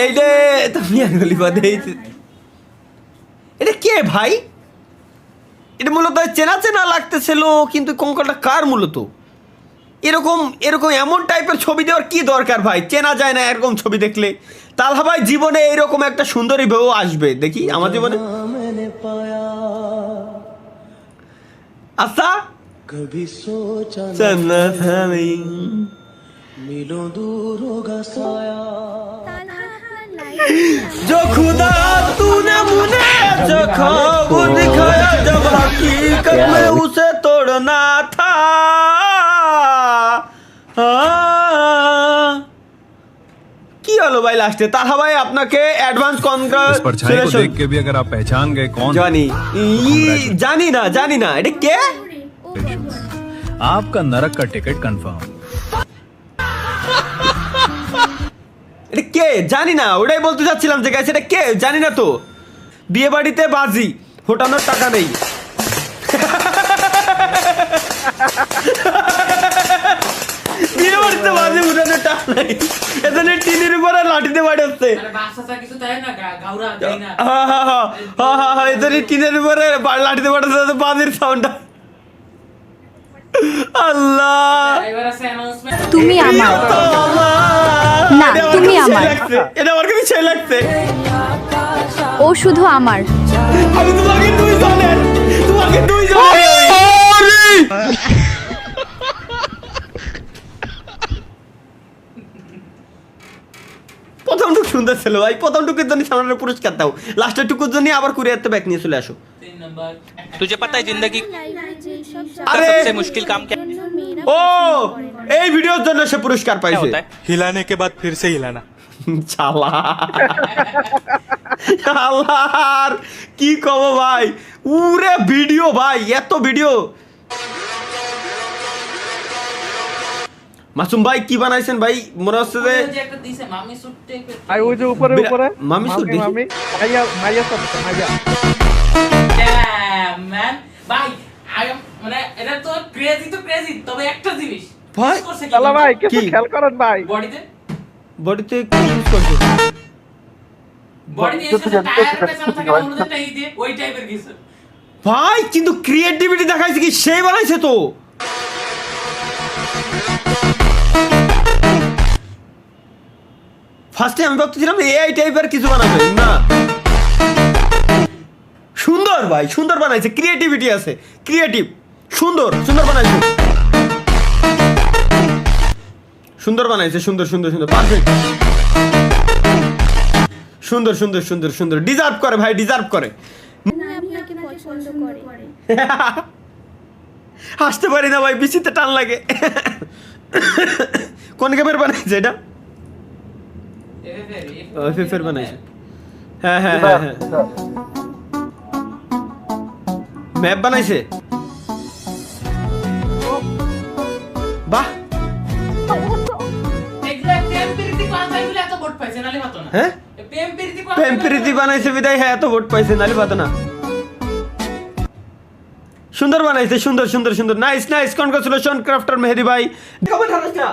এই রে তুমি আঙ্গুলি বাদে এটা কে ভাই? এটা মূলত চেনা চেনা লাগতেছিল, কিন্তু কঙ্কালটা কার মূলত? এরকম এরকম এমন টাইপের ছবি দেওয়ার কি দরকার ভাই? চেনা যায় না এরকম ছবি দেখলে। তালহা ভাই জীবনে এরকম একটা সুন্দরী বউ আসবে দেখি আমার জীবনে। আচ্ছা कभी सोचा चलना था नहीं मिलो दूर होगा साया जो खुदा तूने मुझे जो ख्वाब दिखाया जब हकीकत में उसे तोड़ना था। কি হলো ভাই লাস্টে? তাহা ভাই আপনাকে অ্যাডভান্স কনগ্রাচুলেশন। देख के भी अगर आप पहचान गए कौन জানি না এটা কে? आपका नरक का टिकट कंफर्म। এটা কে জানি না, ওটাই বলতে চাচ্ছিলাম যে গাইস এটা কে জানি না তো। বিয়ে বাড়িতে বাজি ফোটানোর টাকা নেই। বিয়ে বাড়িতে বাজি ফোটানোর টাকা নেই, এখানে টিনের উপরে লাঠিতে বাড়াচ্ছে। হ্যাঁ এখানে টিনের উপরে লাঠিতে বাড়াচ্ছে বাজির সাউন্ডটা। আল্লাহ তুমি আমার না, তুমি আমার, এটা আমার কাছে সেই লাগছে। ও শুধু আমার। আমি তোমাকে দুই জানেন প্রথমটুকু সুন্দর ছিল ভাই, প্রথমটুকুর জন্য সামনে পুরস্কার দাও, লাস্টের টুকুর জন্য আবার কুরিয়ারতে ব্যাক নিয়ে চলে আসো। तुझे पता है जिंदगी का अरे सबसे मुश्किल काम क्या ও এই ভিডিওর জন্য সে পুরস্কার পাইছে। होता है? हिलाने के बाद फिर से हिलाना। শালা আল্লাহর কি কব ভাই, উরে ভিডিও ভাই, এত ভিডিও। মাসুম ভাই কি বানাইছেন ভাই? মনে হচ্ছে যে ভাই ওই যে উপরে উপরে মামি সুট দেখি। মামি মাইয়া মাইয়া সব মাইয়া ম্যান ভাই মানে এটা তো ক্রেজি তবে একটা জিনিস ভাই চলো ভাই কিছু কি? খেয়াল করেন ভাই। বডিতে কি ইউজ করছে? বডিতে এসে টায়ার পেছনে থাকে অনুযায়ী টাই দিয়ে ওই টাইপের কিছু ভাই কিন্তু ক্রিয়েটিভিটি দেখাইছে কি, সেই বানাইছে তো। ফার্স্টে আমি ভাবতেছিলাম এআই টাইপের কিছু বানাবে না। সুন্দর ভাই, সুন্দর বানাইছে, ক্রিয়েটিভিটি আছে, ক্রিয়েটিভ, সুন্দর বানাইছে, সুন্দর বানাইছে, সুন্দর পারফেক্ট, সুন্দর ডিজার্ভ করে ভাই, ডিজার্ভ করে। আপনাকে পছন্দ করে। হাসতে পারি না ভাই, বিচিতে টান লাগে। কোন গেমের বানাইছে এটা? ফের বানাইছে। হ্যাঁ ম্যাপ বানাইছে, বাহ। হ্যাঁ প্রেমপ্রীতি বানাইছে বিদায়, হ্যাঁ এত ভোট পাইছে, নালে পাতো না। সুন্দর বানাইছে, সুন্দর নাইস কনগ্রাচুলেশন ক্রাফটার মেহেদি ভাই। কমেন্ট হারাস না।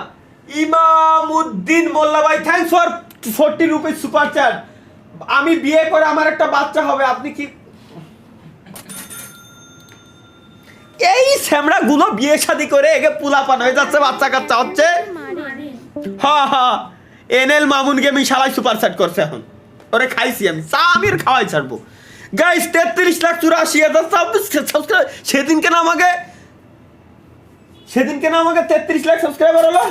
ইমামউদ্দিন মোল্লা ভাই thanks for 40 rupees super chat. আমি বিয়ে করে আমার একটা বাচ্চা হবে, আপনি কি এই স্যামরা গুলো বিয়ে শাদী করে একে পুলাপান হয়ে যাচ্ছে, বাচ্চা কাচ্চা হচ্ছে। হ্যাঁ এনএল মামুন গেমিং শালাই সুপার চ্যাট করছে, এখন ওরে খাইছি আমি, আমির খাওয়াই ছাড়বো গাইস। 33,84,000 সাবস্ক্রাইব। সেদিন কেন আমাকে 33 লাখ সাবস্ক্রাইবার হলো,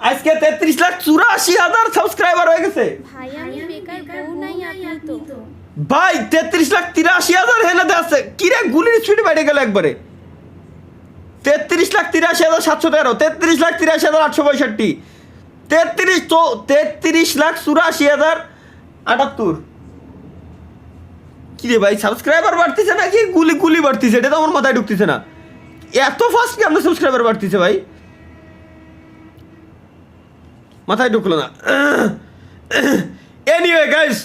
আজকে 33,84,000 সাবস্ক্রাইবার হয়ে গেছে ভাই আমি বেকার বউ নাই, আপনি তো ভাই। 33,83,000 হেনে আছে কি রে, গুলির স্পিড বেড়ে গেল একবারে। 33,83,713, 33,83,865, 33,84,078 কি রে ভাই, সাবস্ক্রাইবার বাড়তেছে নাকি গুলি বাড়তেছে? এটা তো আমার মাথায় ঢুকতেছে না, এত ফাস্ট কি আপনার সাবস্ক্রাইবার বাড়তেছে ভাই, মাথায় ঢুকলো না। এনিওয়ে গাইস,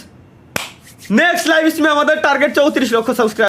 নেক্সট লাইভ স্ট্রিমে আমাদের টার্গেট 34 লক্ষ সাবস্ক্রাইবার।